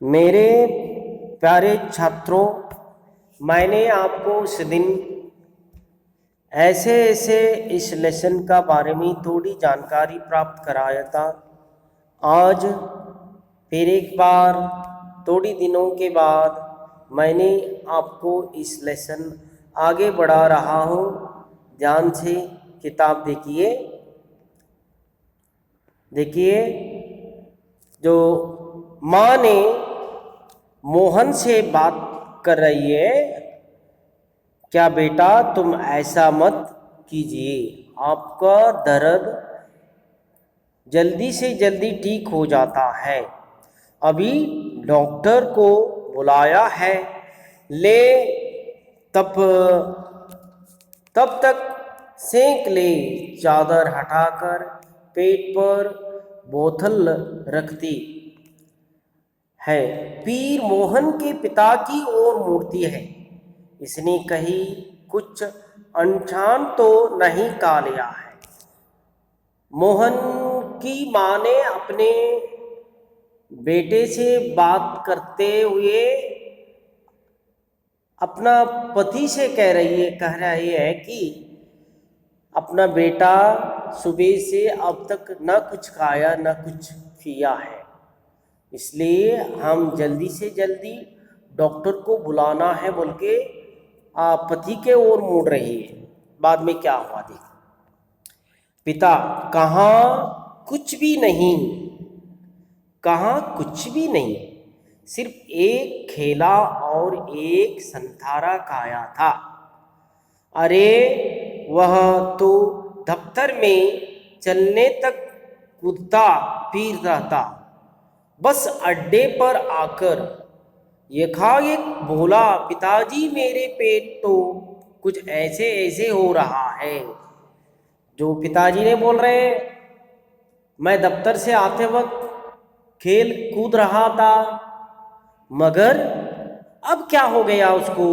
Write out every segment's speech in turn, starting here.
मेरे प्यारे छात्रों, मैंने आपको उस दिन ऐसे ऐसे इस लेसन का बारे में थोड़ी जानकारी प्राप्त कराया था। आज फिर एक बार थोड़ी दिनों के बाद मैंने आपको इस लेसन आगे बढ़ा रहा हूँ। ध्यान से किताब देखिए। देखिए, जो माँ ने मोहन से बात कर रही है, क्या बेटा तुम ऐसा मत कीजिए, आपका दर्द जल्दी से जल्दी ठीक हो जाता है। अभी डॉक्टर को बुलाया है, ले तब तब तक सेंक ले। चादर हटाकर पेट पर बोतल रखती है। पीर मोहन के पिता की ओर मुड़ती है। इसने कहीं कुछ अनजान तो नहीं का लिया है। मोहन की माँ ने अपने बेटे से बात करते हुए अपना पति से कह रही है कि अपना बेटा सुबह से अब तक न कुछ खाया न कुछ पिया है, इसलिए हम जल्दी से जल्दी डॉक्टर को बुलाना है बोल के पति के ओर मुड़ रही है। बाद में क्या हुआ देख। पिता, कहाँ कुछ भी नहीं, कहाँ कुछ भी नहीं, सिर्फ एक खेला और एक संथारा खाया था। अरे वह तो दफ्तर में चलने तक कूदता फिरता था। बस अड्डे पर आकर यकायक बोला, पिताजी मेरे पेट तो कुछ ऐसे ऐसे हो रहा है। जो पिताजी ने बोल रहे, मैं दफ्तर से आते वक्त खेल कूद रहा था, मगर अब क्या हो गया उसको?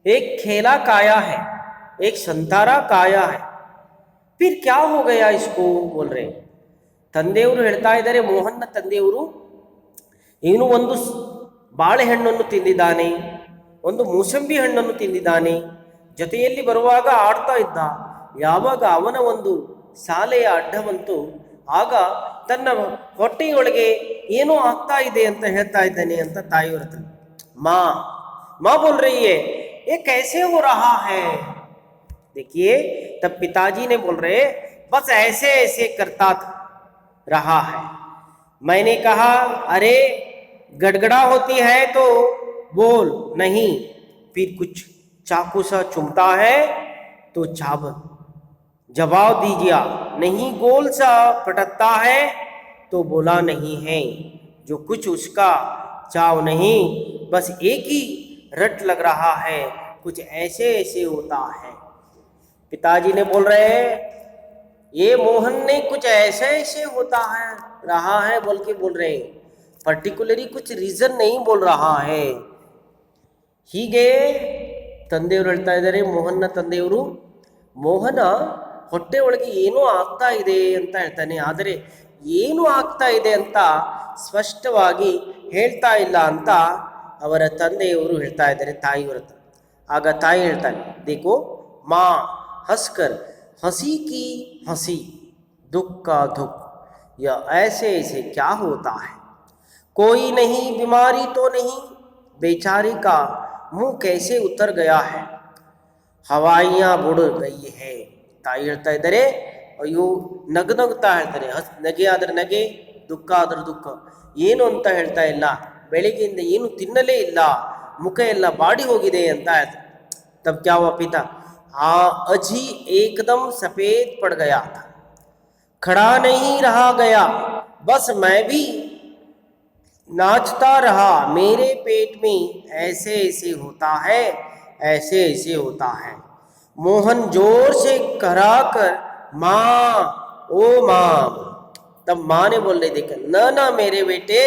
एक खेला काया है, एक संतारा काया है, फिर क्या हो गया इसको बोल रहे। ತಂದೆಯವರು ಹೇಳ್ತಾ ಇದ್ದಾರೆ, ಮೋಹನ್ನ ತಂದೆಯವರು ಇವನು ಒಂದು ಬಾಳೆಹಣ್ಣನ್ನು ತಿಂದಿದ್ದಾನೆ, ಒಂದು ಮೂಸಂಬಿ ಹಣ್ಣನ್ನು ತಿಂದಿದ್ದಾನೆ, ಜೊತೆಯಲ್ಲಿ ಬರುವಾಗ ಆಡ್ತಾ ಇದ್ದ. ಯಾವಾಗ ಅವನ ಒಂದು ಶಾಲೆಯ ಅಡ್ಡ ಬಂತು, ಆಗ ತನ್ನ ಹೊಟ್ಟೆಯೊಳಗೆ ಏನೋ ಆಗ್ತಾ ಇದೆ ಅಂತ ಹೇಳ್ತಾ ಇದ್ದಾನೆ ಅಂತ ತಾಯಿಯವ್ರ ಹತ್ರ माँ बोल रही है, ये कैसे हो रहा है? देखिए, तब पिताजी ने बोल रहे, बस ऐसे ऐसे करता रहा है। मैंने कहा, अरे गड़गड़ा होती है तो बोल नहीं, फिर कुछ चाकू सा चुमता है तो जवाब दीजिए, नहीं गोल सा पटकता है तो बोला नहीं है। जो कुछ उसका चाव नहीं, बस एक ही रट लग रहा है, कुछ ऐसे ऐसे होता है। पिताजी ने बोल रहे हैं, ये मोहन ने कुछ ऐसे ऐसे होता है रहा है बोल के बोल रहे, पर्टिकुलरली कुछ रीजन नहीं बोल रहा है। ಹೀಗೆ ತಂದೆಯವರು ಹೇಳ್ತಾ ಇದ್ದಾರೆ, ಮೋಹನ್ನ ತಂದೆಯವರು, ಮೋಹನ ಹೊಟ್ಟೆ ಒಳಗೆ ಏನೋ ಆಗ್ತಾ ಇದೆ ಅಂತ ಹೇಳ್ತಾನೆ, ಆದರೆ ಏನು ಆಗ್ತಾ ಇದೆ ಅಂತ ಸ್ಪಷ್ಟವಾಗಿ ಹೇಳ್ತಾ ಇಲ್ಲ ಅಂತ ಅವರ ತಂದೆಯವರು ಹೇಳ್ತಾ ಇದ್ದಾರೆ ತಾಯಿಯವರ ಹತ್ರ. ಆಗ ತಾಯಿ ಹೇಳ್ತಾನೆ, देखो माँ हंसकर हंसी की हंसी, दुख का दुख, यह ऐसे ऐसे क्या होता है? कोई नहीं, बीमारी तो नहीं, बेचारी का मुंह कैसे उतर गया है, हवाइयाँ बुड़ गई है. ತಾಯಿ ಹೇಳ್ತಾ ಇದ್ದಾರೆ, ಅಯ್ಯೋ ನಗ್ನಗ್ತಾ ಹೇಳ್ತಾರೆ, ನಗೆ ಆದರೆ ನಗೆ, ದುಃಖ ಆದರೆ ದುಃಖ, ಏನು ಅಂತ ಹೇಳ್ತಾ ಇಲ್ಲ, ಬೆಳಿಗ್ಗೆಯಿಂದ ಏನು ತಿನ್ನಲೇ ಇಲ್ಲ, ಮುಖ ಎಲ್ಲ ಬಾಡಿ ಹೋಗಿದೆ ಅಂತ ಹೇಳ್ತಾರೆ. तब क्या हुआ पिता? अजी एकदम सफेद पड़ गया था, खड़ा नहीं रहा गया, बस मैं भी नाचता रहा, मेरे पेट में ऐसे ऐसे होता है, ऐसे ऐसे होता है. मोहन जोर से करा कर, माँ ओ माँ. तब माँ ने बोल रही, देख न ना मेरे बेटे,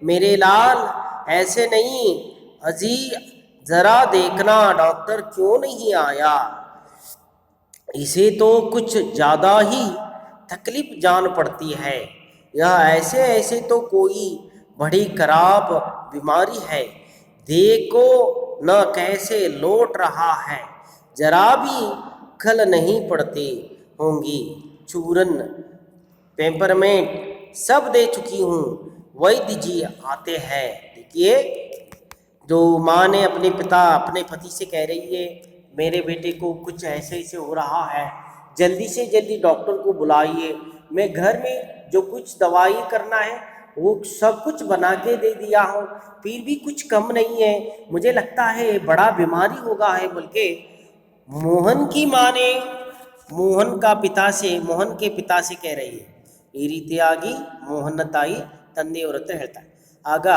मेरे लाल, ऐसे नहीं, अजी जरा देखना डॉक्टर क्यों नहीं आया, इसे तो कुछ ज़्यादा ही तकलीफ जान पड़ती है, यह ऐसे ऐसे तो कोई बड़ी खराब बीमारी है, देखो न कैसे लौट रहा है, जरा भी खल नहीं पड़ती होंगी, चूरन पेपरमेंट सब दे चुकी हूँ, वैद्य जी आते हैं। देखिए, जो माँ ने अपने पति से कह रही है, मेरे बेटे को कुछ ऐसे ऐसे हो रहा है, जल्दी से जल्दी डॉक्टर को बुलाइए, मैं घर में जो कुछ दवाई करना है वो सब कुछ बना के दे दिया हूँ, फिर भी कुछ कम नहीं है, मुझे लगता है बड़ा बीमारी होगा है बोल के मोहन की माँ ने मोहन के पिता से कह रही है। ಈ ರೀತಿಯಾಗಿ ಮೋಹನ್ನ ತಾಯಿ ತಂದೆಯವರ ಹತ್ರ ಹೇಳ್ತಾನೆ. ಆಗ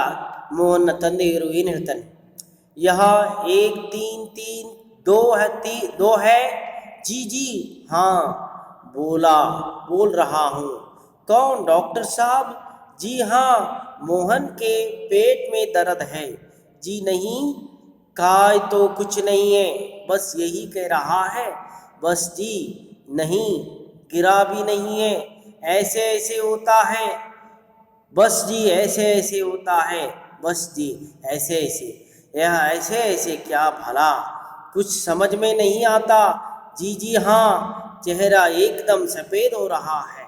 ಮೋಹನ್ನ ತಂದೆಯವರು ಏನು ಹೇಳ್ತಾನೆ, यह 1 3 3 2 है जी जी हाँ बोल रहा हूँ। कौन? डॉक्टर साहब? जी हाँ, मोहन के पेट में दर्द है। जी नहीं, काय तो कुछ नहीं है, बस यही कह रहा है। बस जी नहीं, गिरा भी नहीं है, ऐसे ऐसे होता है। बस जी ऐसे ऐसे होता है, बस जी ऐसे ऐसे। यह ऐसे ऐसे क्या भला, कुछ समझ में नहीं आता। जी जी हाँ, चेहरा एकदम सफ़ेद हो रहा है,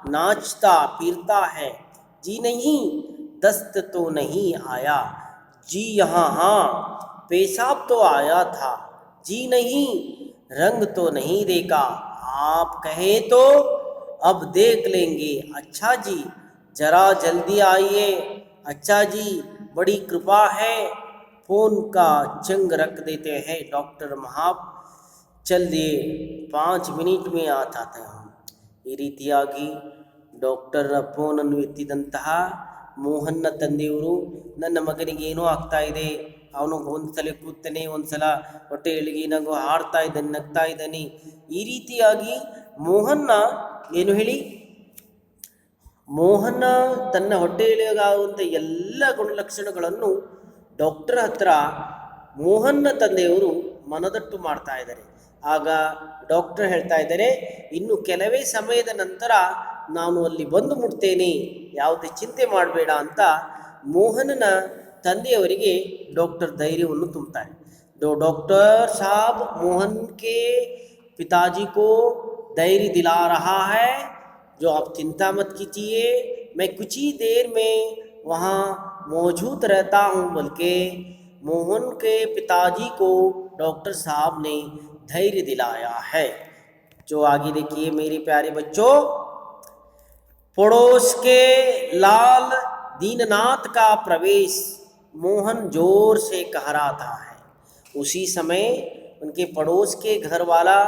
नाचता फिरता है। जी नहीं, दस्त तो नहीं आया। जी यहाँ हाँ, पेशाब तो आया था। जी नहीं, रंग तो नहीं देखा। आप कहे तो अब देख लेंगे। अच्छा जी, जरा जल्दी आइए। अच्छा जी, बड़ी कृपा है। फ़ोन का चंग रख देते हैं डॉक्टर महाब, चल दिए, 5 ಮಿನಿಟ್ में आता था हम. ಈ ರೀತಿಯಾಗಿ ಡಾಕ್ಟರ್ ಫೋನನ್ನು ಎತ್ತಿದಂತಹ ಮೋಹನ್ನ ತಂದೆಯವರು, ನನ್ನ ಮಗನಿಗೆ ಏನೋ ಆಗ್ತಾ ಇದೆ, ಅವನು ಒಂದು ಸಲ ಕೂಗ್ತಾನೆ, ಒಂದು ಸಲ ಹೊಟ್ಟೆ ಎಳಗಿ ಹಾಡ್ತಾ ಇದ್ದಾನೆ, ನಗ್ತಾ ಇದ್ದಾನೆ. ಈ ರೀತಿಯಾಗಿ ಮೋಹನ್ನ ಏನು ಹೇಳಿ, ಮೋಹನ ತನ್ನ ಹೊಟ್ಟೆಯೊಳಗಾಗುವಂಥ ಎಲ್ಲ ಗುಣಲಕ್ಷಣಗಳನ್ನು ಡಾಕ್ಟರ್ ಹತ್ರ ಮೋಹನ್ನ ತಂದೆಯವರು ಮನದಟ್ಟು ಮಾಡ್ತಾ ಇದ್ದಾರೆ. ಆಗ ಡಾಕ್ಟರ್ ಹೇಳ್ತಾ ಇದ್ದಾರೆ, ಇನ್ನು ಕೆಲವೇ ಸಮಯದ ನಂತರ ನಾನು ಅಲ್ಲಿ ಬಂದು ಮುಟ್ತೇನೆ, ಯಾವುದೇ ಚಿಂತೆ ಮಾಡಬೇಡ ಅಂತ ಮೋಹನನ ತಂದೆಯವರಿಗೆ ಡಾಕ್ಟರ್ ಧೈರ್ಯವನ್ನು ತುಂಬುತ್ತಾರೆ. डॉक्टर साहब मोहन के पिताजी को धैर्य दिला रहा है, जो आप चिंता मत कीजिए, मैं कुछ ही देर में वहाँ मौजूद रहता हूँ, बल्कि मोहन के पिताजी को डॉक्टर साहब ने धैर्य दिलाया है. जो आगे देखिए मेरे प्यारे बच्चों, पड़ोस के लाल दीननाथ का प्रवेश मोहन जोर से कह रहा था है. उसी समय उनके पड़ोस के घर वाला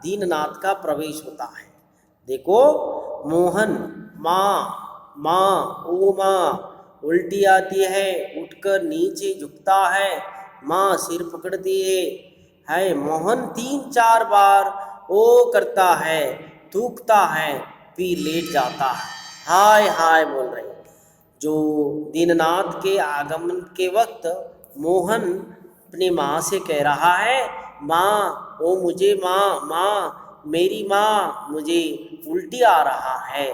दीननाथ का प्रवेश होता है. देखो, मोहन माँ माँ ओ माँ, उल्टी आती है, उठकर नीचे झुकता है, माँ सिर पकड़ती है. मोहन 3-4 बार ओ करता है, थूकता है, फिर लेट जाता है, हाय हाय बोल रहे. जो दीननाथ के आगमन के वक्त मोहन अपनी माँ से कह रहा है, माँ ओ मुझे माँ मेरी माँ, मुझे उल्टी आ रहा है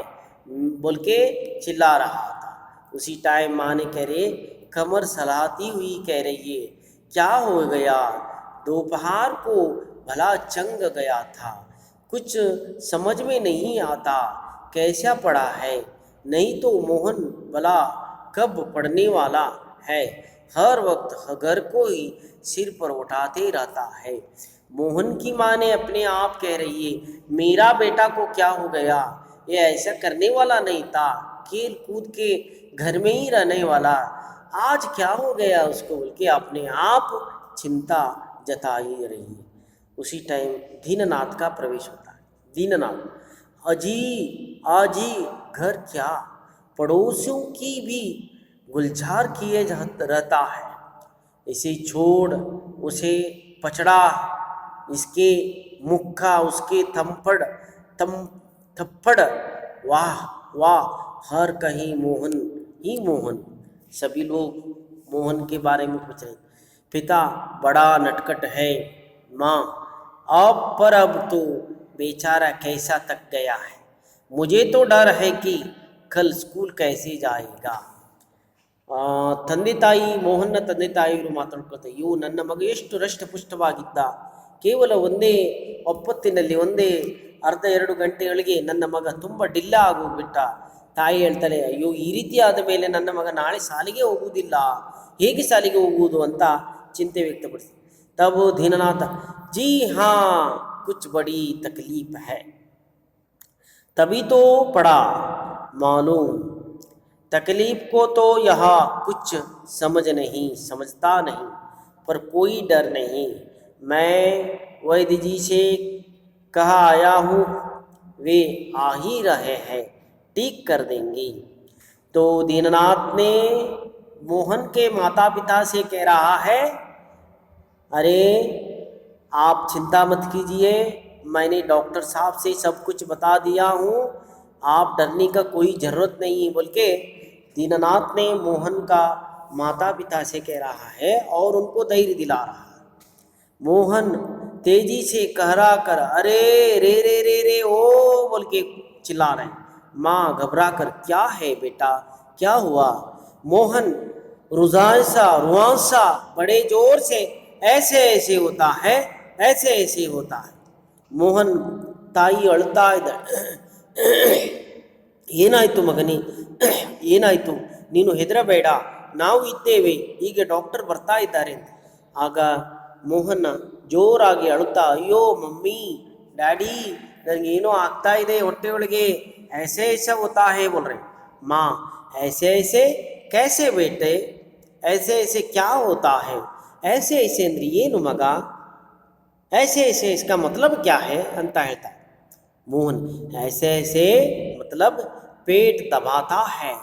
बोल के चिल्ला रहा था. उसी टाइम माँ ने कह रहे कमर सलाती हुई कह रही है, क्या हो गया, दोपहर को भला चंग गया था, कुछ समझ में नहीं आता, कैसा पड़ा है, नहीं तो मोहन भला कब पड़ने वाला है, हर वक्त घर को ही सिर पर उठाते रहता है. मोहन की माँ ने अपने आप कह रही है, मेरा बेटा को क्या हो गया, ये ऐसा करने वाला नहीं था, खेल कूद के घर में ही रहने वाला, आज क्या हो गया उसको बोल के अपने आप चिंता जताई रही है. उसी टाइम दीननाथ का प्रवेश होता है. दीननाथ, आजी घर क्या, पड़ोसियों की भी गुलजार किए रहता है, इसे छोड़ उसे पचड़ा, इसके मुक्का उसके थप्पड़, वाह वाह, हर कहीं मोहन ही मोहन. सभी लोग मोहन के बारे में पूछ रहे. पिता बड़ा नटखट है, माँ अब तो बेचारा कैसा तक गया है, मुझे तो डर है कि कल स्कूल कैसे जाएगा. ತಂದೆ ತಾಯಿ ಮೋಹನ್ನ ತಂದೆ ತಾಯಿಯವರು ಮಾತಾಡ್ಕೊಳ್ತಾರೆ, ಇವು ನನ್ನ ಮಗ ಎಷ್ಟು ರಷ್ಟಪುಷ್ಟವಾಗಿದ್ದ, ಕೇವಲ ಒಂದೇ ಒಪ್ಪತ್ತಿನಲ್ಲಿ ಒಂದೇ ಅರ್ಧ 2 ಗಂಟೆಗಳಿಗೆ ನನ್ನ ಮಗ ತುಂಬ ಡಿಲ್ಲ ಆಗೋಗ್ಬಿಟ್ಟ. ತಾಯಿ ಹೇಳ್ತಾಳೆ, ಅಯ್ಯೋ ಈ ರೀತಿ ಆದ ಮೇಲೆ ನನ್ನ ಮಗ ನಾಳೆ ಶಾಲೆಗೆ ಹೋಗುವುದಿಲ್ಲ, ಹೇಗೆ ಶಾಲೆಗೆ ಹೋಗುವುದು ಅಂತ ಚಿಂತೆ ವ್ಯಕ್ತಪಡಿಸಿ. तब दीननाथ, जी हाँ कुछ बड़ी तकलीफ है, तभी तो पड़ा मालूम, तकलीफ को तो यहाँ कुछ समझता नहीं, पर कोई डर नहीं, मैं वैद्य जी से कहा आया हूँ, वे आ ही रहे हैं, ठीक कर देंगे. तो दीननाथ ने मोहन के माता पिता से कह रहा है, अरे आप चिंता मत कीजिए, मैंने डॉक्टर साहब से सब कुछ बता दिया हूँ, आप डरने का कोई ज़रूरत नहीं, बोल के दीननाथ ने मोहन का माता पिता से कह रहा है और उनको धैर्य दिला रहा है. मोहन तेजी से कहरा कर अरे रे रे रे रे ओ बोल के चिल्ला रहे. माँ घबरा कर, क्या है बेटा, क्या हुआ? मोहन रुआंसा बड़े जोर से ऐसे ऐसे होता है, ऐसे ऐसे होता है. ಮೋಹನ್ ತಾಯಿ ಅಳ್ತಾ ಇದ್ದಾಳೆ. ಏನಾಯಿತು ಮಗನೇ, ಏನಾಯಿತು, ನೀನು ಹೆದರಬೇಡ, ನಾವು ಇದ್ದೇವೆ, ಈಗ ಡಾಕ್ಟರ್ ಬರ್ತಾ ಇದ್ದಾರೆ ಅಂತ. ಆಗ ಮೋಹನ್ ಜೋರಾಗಿ ಅಳುತ್ತಾ, ಅಯ್ಯೋ ಮಮ್ಮಿ ಡ್ಯಾಡಿ ನನಗೇನೋ ಆಗ್ತಾ ಇದೆ ಹೊಟ್ಟೆಯೊಳಗೆ, ऐसे ऐसा होता है बोल रहे. माँ ऐसे ऐसे कैसे बेटे, ऐसे ऐसे क्या होता है, ऐसे ऐसे ಅಂದರೆ ಏನು ಮಗ, ऐसे ऐसे इसका मतलब क्या है ಅಂತ ಹೇಳ್ತಾರೆ. मोहन ऐसे ऐसे मतलब पेट दबाता है,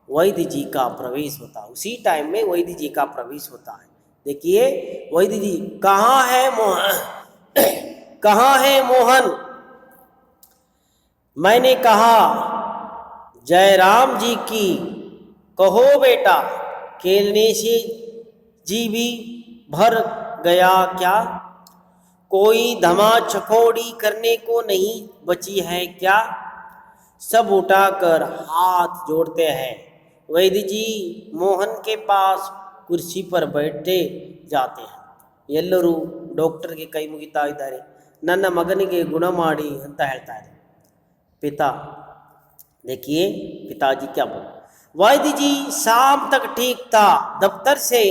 वैद्य जी का प्रवेश होता है. उसी टाइम में वैद्य जी का प्रवेश होता है. देखिए वैद्य जी, कहाँ है मोहन, कहाँ है मोहन? मैंने कहा जयराम जी की कहो बेटा, खेलने से जी भी भर गया क्या, कोई धमा चकोड़ी करने को नहीं बची है क्या? सब उठाकर हाथ जोड़ते हैं. वैद्य जी मोहन के पास कुर्सी पर बैठे जाते हैं. ಎಲ್ಲರೂ ಡಾಕ್ಟರ್ಗೆ ಕೈ ಮುಗಿತಾ ಇದ್ದಾರೆ, ನನ್ನ ಮಗನಿಗೆ ಗುಣ ಮಾಡಿ ಅಂತ ಹೇಳ್ತಾರೆ. पिता देखिए पिताजी क्या बोले. वैद्य जी शाम तक ठीक था, दफ्तर से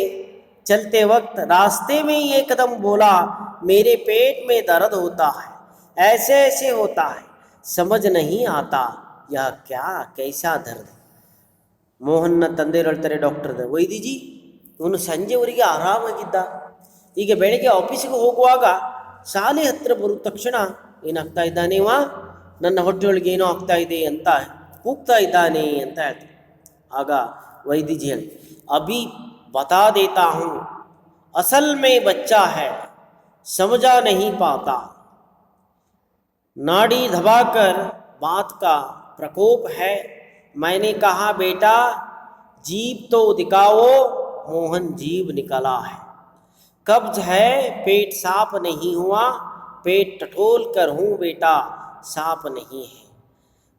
चलते वक्त रास्ते में एकदम बोला, मेरे पेट में दर्द होता है, ऐसे ऐसे होता है, समझ नहीं आता यह क्या कैसा दर्द. ಮೋಹನ್ನ ತಂದೆಯರು ಹೇಳ್ತಾರೆ ಡಾಕ್ಟರ್, ವೈದ್ಯ ಜಿ ಇವನು ಸಂಜೆವರೆಗೆ ಆರಾಮಾಗಿದ್ದ, ಈಗ ಬೆಳಗ್ಗೆ ಆಫೀಸಿಗೆ ಹೋಗುವಾಗ ಶಾಲೆ ಹತ್ತಿರ ಬರುವ ತಕ್ಷಣ ಏನಾಗ್ತಾ ಇದ್ದಾನೇವ, ನನ್ನ ಹೊಟ್ಟೆಯೊಳಗೆ ಏನೋ ಆಗ್ತಾ ಇದೆ ಅಂತ ಕೂಗ್ತಾ ಇದ್ದಾನೆ ಅಂತ ಹೇಳ್ತಾರೆ. ಆಗ ವೈದ್ಯ ಜಿ ಹೇಳಿ, ಅಭಿ बता देता हूँ, असल में बच्चा है, समझा नहीं पाता, नाड़ी दबाकर बात का प्रकोप है. मैंने कहा बेटा जीभ तो दिखाओ, मोहन जीभ निकला है. कब्ज है, पेट साफ नहीं हुआ, पेट टटोल कर हूँ बेटा, साफ नहीं है.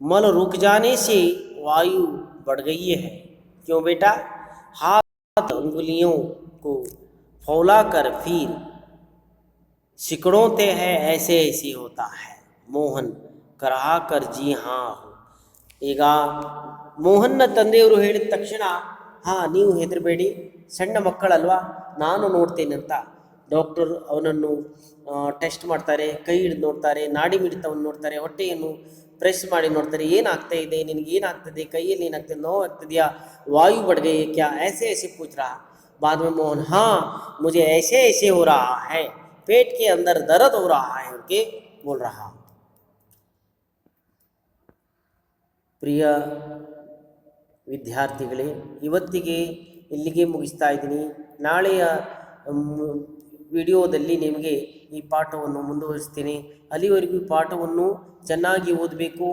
मल रुक जाने से वायु बढ़ गई है. क्यों बेटा? हाथ उंगलियों को फौला कर फिर सिकड़ोते हैं, ऐसे ऐसे होता है. ಮೋಹನ್ ಕರಹಾ ಕರ್ ಜಿ ಹಾಂ. ಈಗ ಮೋಹನ್ನ ತಂದೆಯವರು ಹೇಳಿದ ತಕ್ಷಣ, ಹಾಂ ನೀವು ಹೆದರಬೇಡಿ, ಸಣ್ಣ ಮಕ್ಕಳಲ್ವಾ, ನಾನು ನೋಡ್ತೇನೆ ಅಂತ ಡಾಕ್ಟರ್ ಅವನನ್ನು ಟೆಸ್ಟ್ ಮಾಡ್ತಾರೆ, ಕೈ ಹಿಡಿದು ನೋಡ್ತಾರೆ, ನಾಡಿ ಮಿಡಿತವನ್ನು ನೋಡ್ತಾರೆ, ಹೊಟ್ಟೆಯನ್ನು ಪ್ರೆಸ್ ಮಾಡಿ ನೋಡ್ತಾರೆ, ಏನಾಗ್ತಾ ಇದೆ, ನಿನಗೇನಾಗ್ತದೆ, ಕೈಯಲ್ಲಿ ಏನಾಗ್ತದೆ, ನೋವಾಗ್ತದೆಯಾ, वायु बढ़ गई है क्या, ऐसे ऐसे पूछ रहा. बाद में मोहन, हाँ मुझे ऐसे ऐसे हो रहा है, पेट के अंदर दर्द हो रहा है उनके बोल रहा. ಪ್ರಿಯ ವಿದ್ಯಾರ್ಥಿಗಳೇ, ಇವತ್ತಿಗೆ ಇಲ್ಲಿಗೆ ಮುಗಿಸ್ತಾ ಇದ್ದೀನಿ. ನಾಳೆಯ ವಿಡಿಯೋದಲ್ಲಿ ನಿಮಗೆ ಈ ಪಾಠವನ್ನು ಮುಂದುವರಿಸ್ತೀನಿ. ಅಲ್ಲಿವರೆಗೂ ಈ ಪಾಠವನ್ನು ಚೆನ್ನಾಗಿ ಓದಬೇಕು,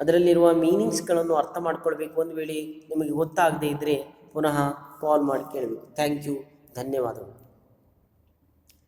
ಅದರಲ್ಲಿರುವ ಮೀನಿಂಗ್ಸ್ಗಳನ್ನು ಅರ್ಥ ಮಾಡ್ಕೊಳ್ಬೇಕು. ಒಂದು ವೇಳೆ ನಿಮಗೆ ಗೊತ್ತಾಗದೇ ಇದ್ದರೆ ಪುನಃ ಕಾಲ್ ಮಾಡಿ ಕೇಳಬೇಕು. ಥ್ಯಾಂಕ್ ಯು, ಧನ್ಯವಾದಗಳು.